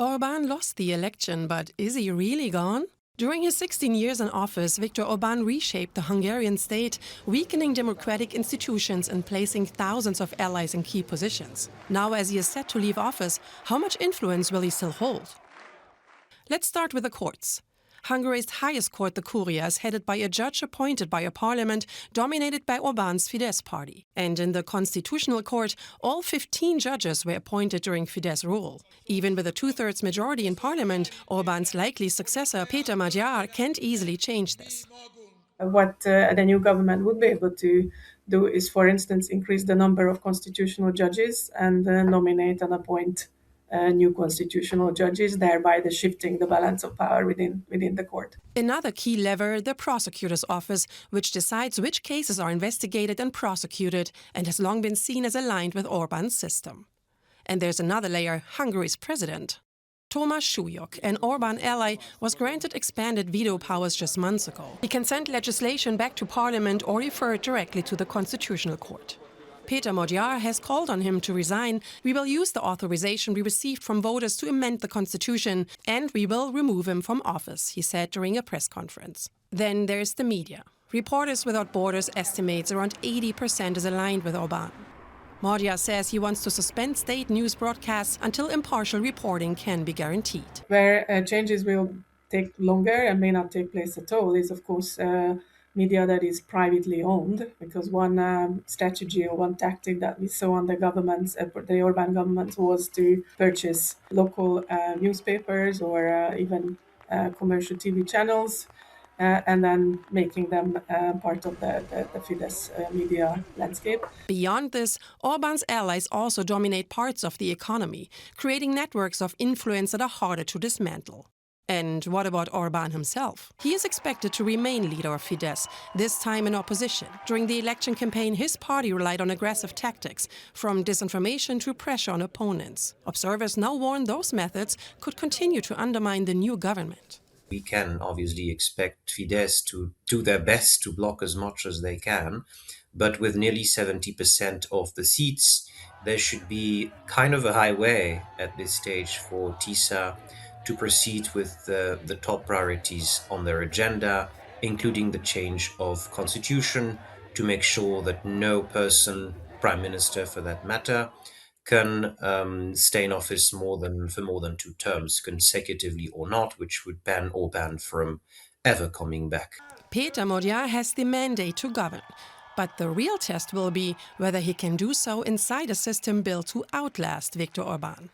Orban lost the election, but is he really gone? During his 16 years in office, Viktor Orban reshaped the Hungarian state, weakening democratic institutions and placing thousands of allies in key positions. Now, as he is set to leave office, how much influence will he still hold? Let's start with the courts. Hungary's highest court, the Curia, is headed by a judge appointed by a parliament dominated by Orban's Fidesz party. And in the Constitutional Court, all 15 judges were appointed during Fidesz rule. Even with a two-thirds majority in parliament, Orban's likely successor, Péter Magyar, can't easily change this. What the new government would be able to do is, for instance, increase the number of constitutional judges and nominate and appoint new constitutional judges, thereby shifting the balance of power within the court. Another key lever, the prosecutor's office, which decides which cases are investigated and prosecuted and has long been seen as aligned with Orban's system. And there's another layer, Hungary's president. Thomas Súlyog, an Orban ally, was granted expanded veto powers just months ago. He can send legislation back to parliament or refer it directly to the Constitutional Court. Péter Magyar has called on him to resign. We will use the authorization we received from voters to amend the constitution, and we will remove him from office, he said during a press conference. Then there's the media. Reporters Without Borders estimates around 80% is aligned with Orban. Magyar says he wants to suspend state news broadcasts until impartial reporting can be guaranteed. Where changes will take longer and may not take place at all is, of course, media that is privately owned, because one strategy or one tactic that we saw on the Orban government was to purchase local newspapers or even commercial TV channels, and then making them part of the Fidesz media landscape. Beyond this, Orban's allies also dominate parts of the economy, creating networks of influence that are harder to dismantle. And what about Orban himself? He is expected to remain leader of Fidesz, this time in opposition. During the election campaign, his party relied on aggressive tactics, from disinformation to pressure on opponents. Observers now warn those methods could continue to undermine the new government. We can obviously expect Fidesz to do their best to block as much as they can, but with nearly 70% of the seats, there should be kind of a highway at this stage for TISA to proceed with the top priorities on their agenda, including the change of constitution to make sure that no person, prime minister for that matter, can stay in office for more than 2 terms, consecutively or not, which would ban Orban from ever coming back. Péter Magyar has the mandate to govern, but the real test will be whether he can do so inside a system built to outlast Viktor Orban.